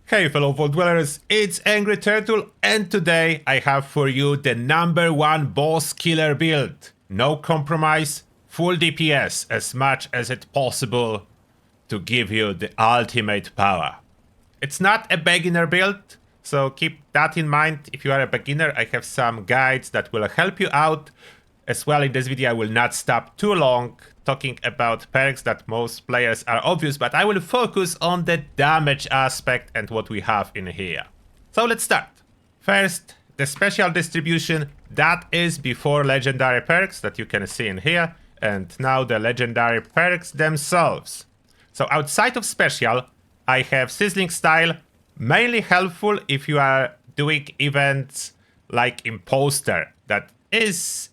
Hey fellow Vault Dwellers, it's Angry Turtle, and today I have for you the #1 boss killer build. No compromise, full DPS as much as it's possible to give you the ultimate power. It's not a beginner build, so keep that in mind. If you are a beginner, I have some guides that will help you out. As well, in this video I will not stop too long talking about perks that most players are obvious, but I will focus on the damage aspect and what we have in here. So let's start. First, the special distribution, that is before legendary perks that you can see in here, and now the legendary perks themselves. So outside of special, I have Sizzling Style, mainly helpful if you are doing events like Imposter, that is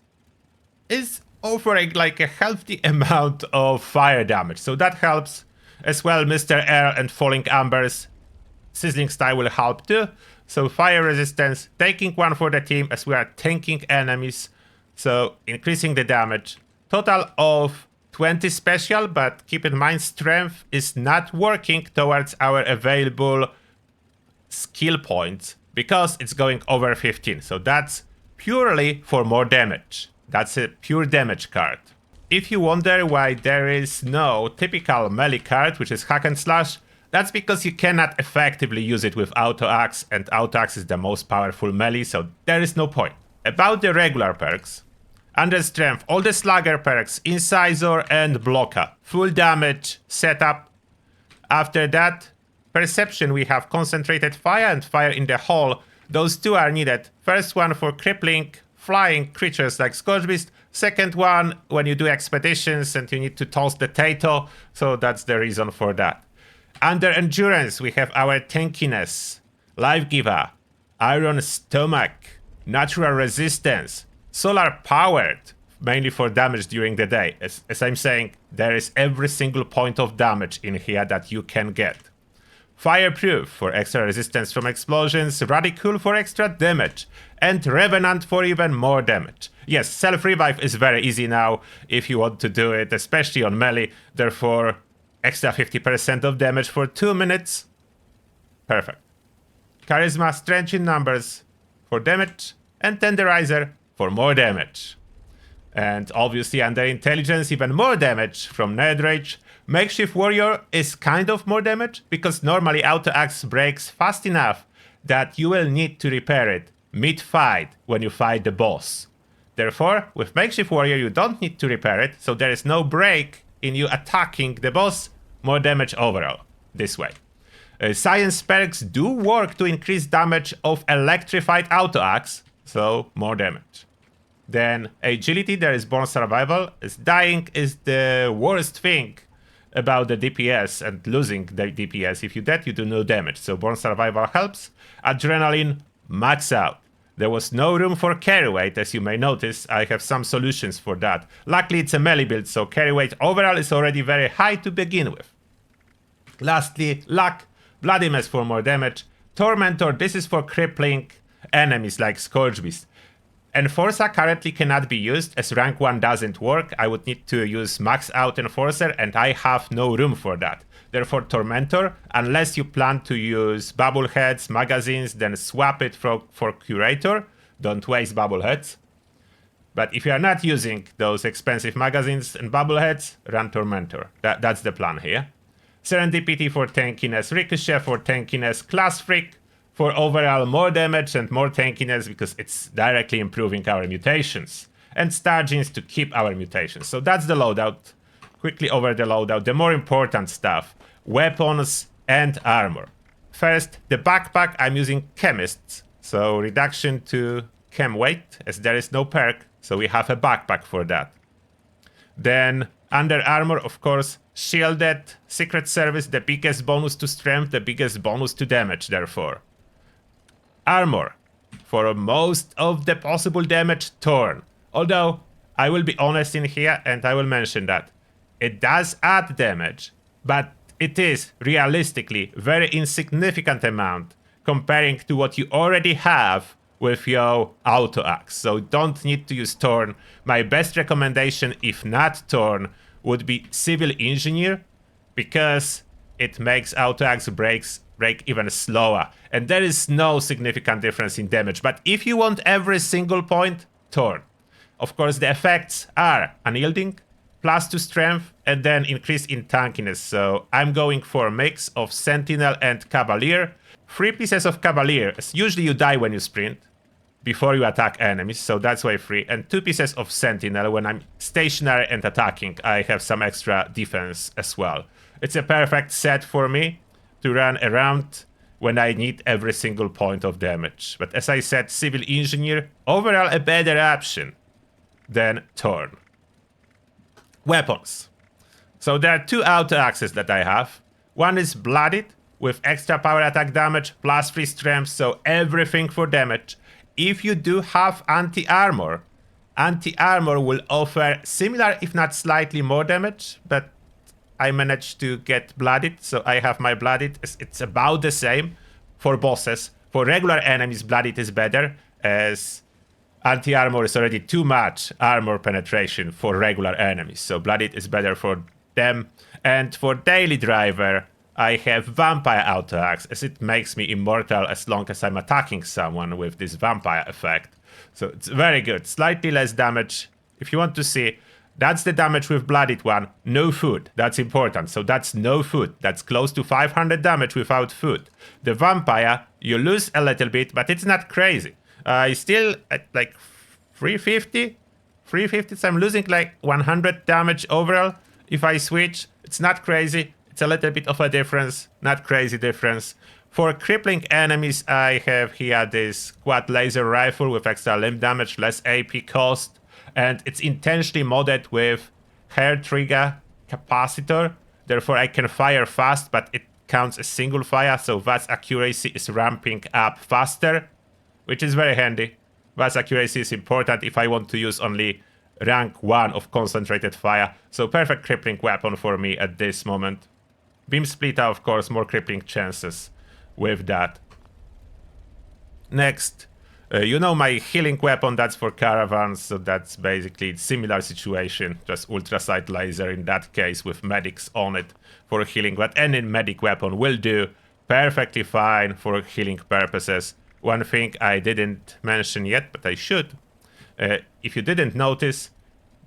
offering like a healthy amount of fire damage. So that helps. As well, Mr. Air and Falling Embers, Sizzling Style will help too. So fire resistance, taking one for the team as we are tanking enemies. So increasing the damage. Total of 20 special, but keep in mind strength is not working towards our available skill points because it's going over 15. So that's purely for more damage. That's a pure damage card. If you wonder why there is no typical melee card, which is Hack and Slash, that's because you cannot effectively use it with Auto Axe, and Auto Axe is the most powerful melee, so there is no point. About the regular perks, under Strength, all the Slugger perks, Incisor and Blocker, full damage setup. After that, Perception, we have Concentrated Fire and Fire in the Hole. Those two are needed. First one for crippling flying creatures like Scorch Beast. Second one when you do expeditions and you need to toss the Tato, so that's the reason for that. Under Endurance, we have our Tankiness, Life Giver, Iron Stomach, Natural Resistance, Solar Powered, mainly for damage during the day. As I'm saying, there is every single point of damage in here that you can get. Fireproof for extra resistance from explosions, Radical for extra damage, and Revenant for even more damage. Yes, self-revive is very easy now if you want to do it, especially on melee, therefore extra 50% of damage for 2 minutes. Perfect. Charisma, Strength in Numbers for damage, and Tenderizer for more damage. And obviously under Intelligence, even more damage from Nerd Rage. Makeshift Warrior is kind of more damage, because normally Auto Axe breaks fast enough that you will need to repair it mid-fight when you fight the boss. Therefore, with Makeshift Warrior you don't need to repair it, so there is no break in you attacking the boss, more damage overall, this way. Science perks do work to increase damage of Electrified Auto Axe, so more damage. Then Agility, there is Born Survival, as dying is the worst thing about the DPS and losing the DPS. If you dead, you do no damage, so Born Survival helps. Adrenaline, max out. There was no room for carry weight, as you may notice. I have some solutions for that. Luckily it's a melee build, so carry weight overall is already very high to begin with. Lastly, Luck, Bloody Mess for more damage. Tormentor, this is for crippling enemies like Scourge Beast. Enforcer currently cannot be used as rank 1 doesn't work. I would need to use max out Enforcer and I have no room for that. Therefore Tormentor, unless you plan to use Bubbleheads, magazines, then swap it for Curator. Don't waste Bubbleheads. But if you are not using those expensive magazines and Bubbleheads, run Tormentor. That's the plan here. Serendipity for tankiness, Ricochet for tankiness, Class Freak for overall more damage and more tankiness because it's directly improving our mutations. And Star Genes to keep our mutations. So that's the loadout. Quickly over the loadout, the more important stuff. Weapons and armor. First, the backpack, I'm using Chemists. So reduction to chem weight, as there is no perk. So we have a backpack for that. Then under armor, of course, Shielded, Secret Service, the biggest bonus to strength, the biggest bonus to damage, therefore. Armor, for most of the possible damage, Thorn. Although, I will be honest in here and I will mention that. It does add damage, but it is, realistically, very insignificant amount comparing to what you already have with your Auto Axe. So don't need to use Thorn. My best recommendation, if not Thorn, would be Civil Engineer, because it makes Auto Axe breaks break even slower. And there is no significant difference in damage. But if you want every single point, Thorn. Of course, the effects are unyielding, +2 strength, and then increase in tankiness. So I'm going for a mix of Sentinel and Cavalier. 3 pieces of Cavalier, as usually you die when you sprint, before you attack enemies, so that's why 3. And 2 pieces of Sentinel. When I'm stationary and attacking, I have some extra defense as well. It's a perfect set for me to run around when I need every single point of damage. But as I said, Civil Engineer, overall a better option than Thorn. Weapons. So there are 2 auto axes that I have. One is Blooded, with extra power attack damage, +3 strength, so everything for damage. If you do have anti-armor, anti-armor will offer similar, if not slightly more damage, but I managed to get Blooded, so I have my Blooded. It's about the same for bosses. For regular enemies, Blooded is better, as anti-armor is already too much armor penetration for regular enemies, so Blooded is better for them. And for Daily Driver, I have Vampire Auto Axe, as it makes me immortal as long as I'm attacking someone with this vampire effect. So it's very good. Slightly less damage. If you want to see, that's the damage with Blooded one. No food. That's important. So that's no food. That's close to 500 damage without food. The Vampire, you lose a little bit, but it's not crazy. Still at like 350? 350, so I'm losing like 100 damage overall if I switch. It's not crazy. It's a little bit of a difference, not crazy difference. For crippling enemies, I have here this quad laser rifle with extra limb damage, less AP cost, and it's intentionally modded with hair trigger capacitor. Therefore, I can fire fast, but it counts as single fire, so VATS accuracy is ramping up faster, which is very handy. VATS accuracy is important if I want to use only rank 1 of concentrated fire, so perfect crippling weapon for me at this moment. Beam Splitter, of course, more crippling chances with that. Next, you know my healing weapon, that's for caravans, so that's basically similar situation, just ultrasight laser in that case with medics on it for healing, but any medic weapon will do perfectly fine for healing purposes. One thing I didn't mention yet, but I should. If you didn't notice,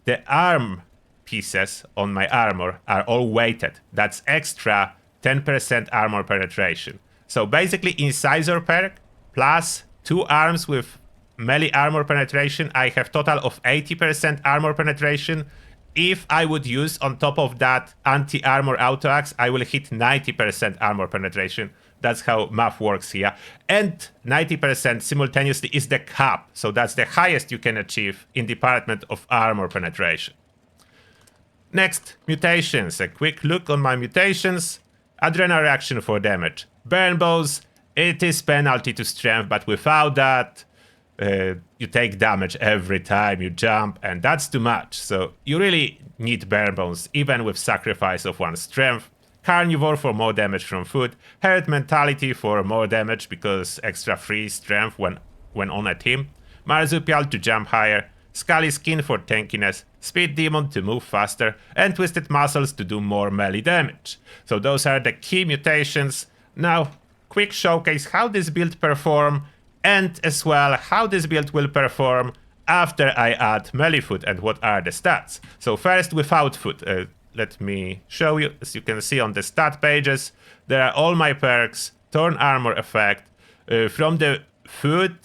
the arm pieces on my armor are all weighted. That's extra 10% armor penetration. So basically Incisor perk plus 2 arms with melee armor penetration, I have total of 80% armor penetration. If I would use on top of that anti-armor auto axe, I will hit 90% armor penetration. That's how math works here. And 90% simultaneously is the cap. So that's the highest you can achieve in department of armor penetration. Next, mutations. A quick look on my mutations. Adrenal reaction for damage. Burn bows, it is penalty to strength, but without that, you take damage every time you jump, and that's too much. So you really need burn bones, even with sacrifice of 1 strength. Carnivore for more damage from food. Herd mentality for more damage because extra 3 strength when on a team. Marsupial to jump higher. Scaly skin for tankiness, speed demon to move faster, and twisted muscles to do more melee damage. So those are the key mutations. Now, quick showcase how this build perform, and as well how this build will perform after I add melee food and what are the stats. So first, without food. Let me show you. As you can see on the stat pages, there are all my perks, Thorn armor effect. From the food,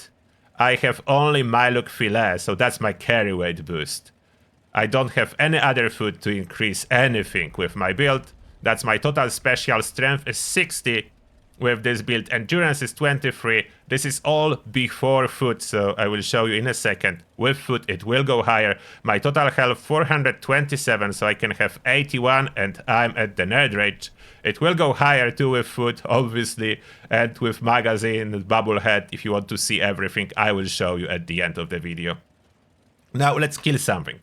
I have only Myluk Filet, so that's my carry weight boost. I don't have any other food to increase anything with my build. That's my total special strength is 60 with this build. Endurance is 23. This is all before food, so I will show you in a second. With food, it will go higher. My total health 427, so I can have 81, and I'm at the nerd rage. It will go higher too with food, obviously, and with magazine, bubblehead. If you want to see everything, I will show you at the end of the video. Now let's kill something.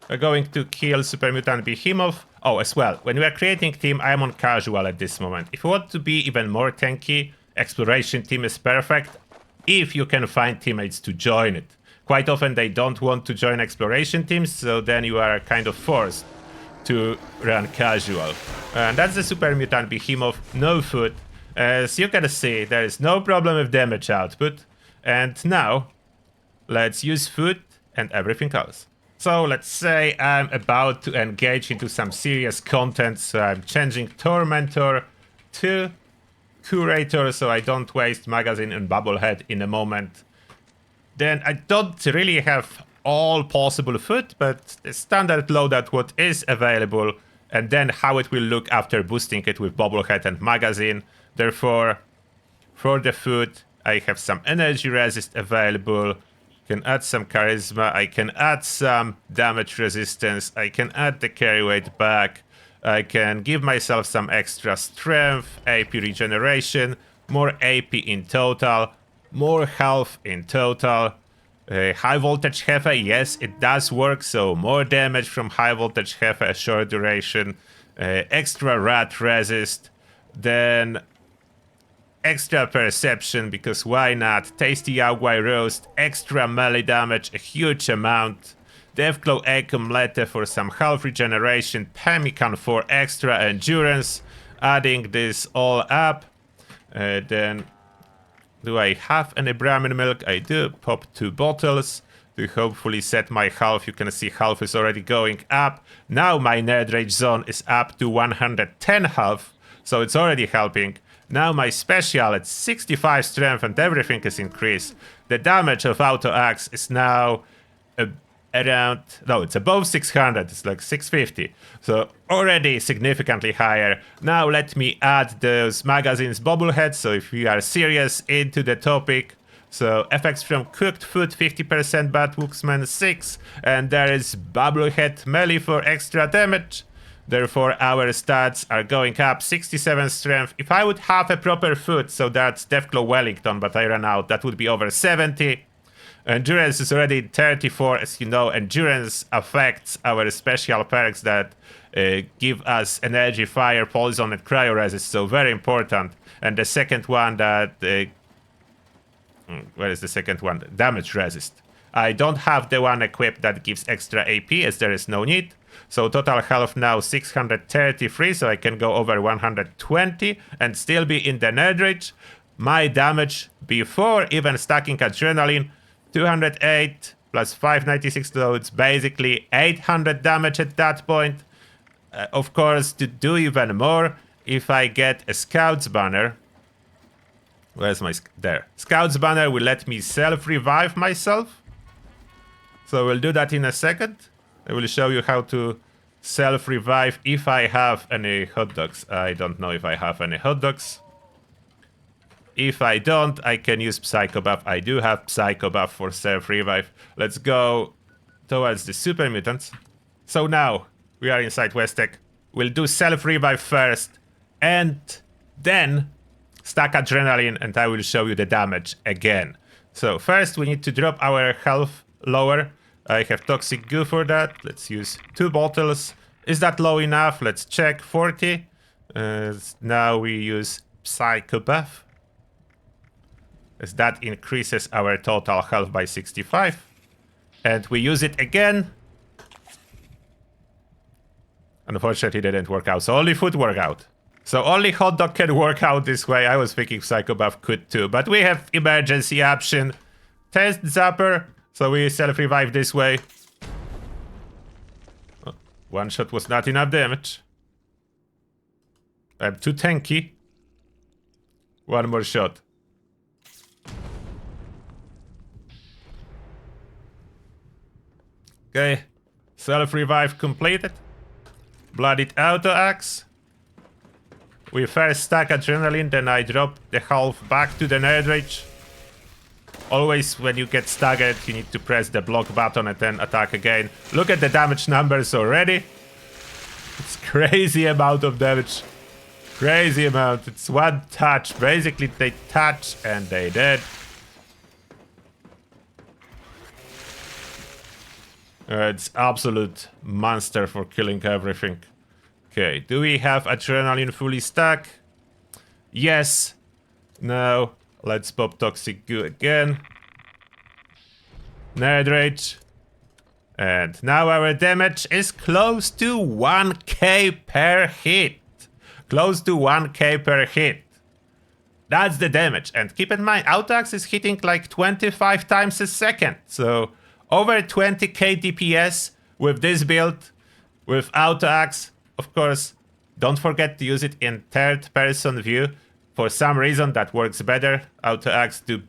We're going to kill Super Mutant Behemoth. Oh, as well, when we are creating team, I'm on casual at this moment. If you want to be even more tanky, exploration team is perfect, if you can find teammates to join it. Quite often they don't want to join exploration teams, so then you are kind of forced to run casual. And that's the Super Mutant Behemoth, no food. As you can see, there is no problem with damage output. And now, let's use food and everything else. So let's say I'm about to engage into some serious content, so I'm changing Tormentor to Curator so I don't waste magazine and Bubblehead in a moment. Then I don't really have all possible food, but the standard loadout what is available, and then how it will look after boosting it with Bubblehead and magazine. Therefore, for the food, I have some energy resist available. Can add some charisma. I can add some damage resistance. I can add the carry weight back. I can give myself some extra strength, AP regeneration, more AP in total, more health in total. High voltage Hefe, yes, it does work, so more damage from high voltage Hefe, short duration, extra rat resist, then extra perception, because why not? Tasty Yagwai roast, extra melee damage, a huge amount. Deathglow Accumulator for some health regeneration, Pemmican for extra endurance. Adding this all up. Then, do I have any Brahmin milk? I do. Pop 2 bottles to hopefully set my health. You can see health is already going up. Now my Nerd Rage zone is up to 110 health, so it's already helping. Now my special at 65 strength and everything is increased. The damage of Auto Axe is now around, no, it's above 600, it's like 650. So already significantly higher. Now let me add those magazines Bobblehead, so if you are serious into the topic. So effects from cooked food 50% Bad Wooksman 6, and there is Bobblehead melee for extra damage. Therefore, our stats are going up, 67 strength. If I would have a proper food, so that's Deathglow Wellington, but I ran out, that would be over 70. Endurance is already 34. As you know, endurance affects our special perks that give us energy, fire, poison, and cryo resist, so very important. And the second one that... where is the second one? Damage resist. I don't have the one equipped that gives extra AP, as there is no need. So total health now 633, so I can go over 120 and still be in the Nerd Rage. My damage before even stacking Adrenaline, 208 plus 596, so it's basically 800 damage at that point. Of course, to do even more, if I get a Scout's Banner... Where's my... there. Scout's Banner will let me self-revive myself. So we'll do that in a second. I will show you how to self-revive if I have any hot dogs. I don't know if I have any hot dogs. If I don't, I can use Psycho Buff. I do have Psycho Buff for self-revive. Let's go towards the Super Mutants. So now, we are inside Westek. We'll do self-revive first, and then stack Adrenaline, and I will show you the damage again. So first, we need to drop our health lower. I have Toxic Goo for that. Let's use 2 bottles. Is that low enough? Let's check. 40. Now we use Psycho Buff, as that increases our total health by 65. And we use it again. Unfortunately, it didn't work out. So only food worked out. So only hot dog can work out this way. I was thinking Psycho Buff could too. But we have emergency option. Test Zapper. So we self-revive this way. Oh, one shot was not enough damage. I'm too tanky. One more shot. Okay. Self-revive completed. Blooded Auto Axe. We first stack Adrenaline, then I drop the health back to the Nerd Rage. Always when you get staggered, you need to press the block button and then attack again. Look at the damage numbers already. It's crazy amount of damage. Crazy amount. It's one touch. Basically, they touch and they dead. It's absolute monster for killing everything. Okay, do we have Adrenaline fully stacked? Yes. No. Let's pop Toxic Goo again. Nerd Rage. And now our damage is close to 1k per hit. Close to 1k per hit. That's the damage. And keep in mind, auto-axe is hitting like 25 times a second. So over 20k DPS with this build, with auto-axe. Of course, don't forget to use it in third-person view. For some reason, that works better. Auto-axe do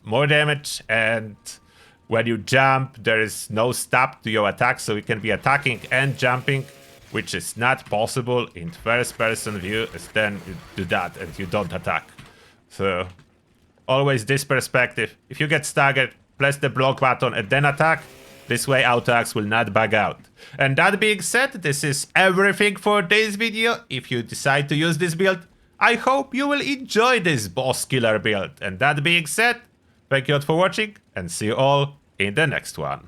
more damage, and when you jump, there is no stop to your attack, so you can be attacking and jumping, which is not possible in first-person view, as then you do that and you don't attack. So, always this perspective. If you get staggered, press the block button and then attack. This way auto-axe will not bug out. And that being said, this is everything for this video. If you decide to use this build, I hope you will enjoy this boss killer build. And that being said, thank you all for watching, and see you all in the next one.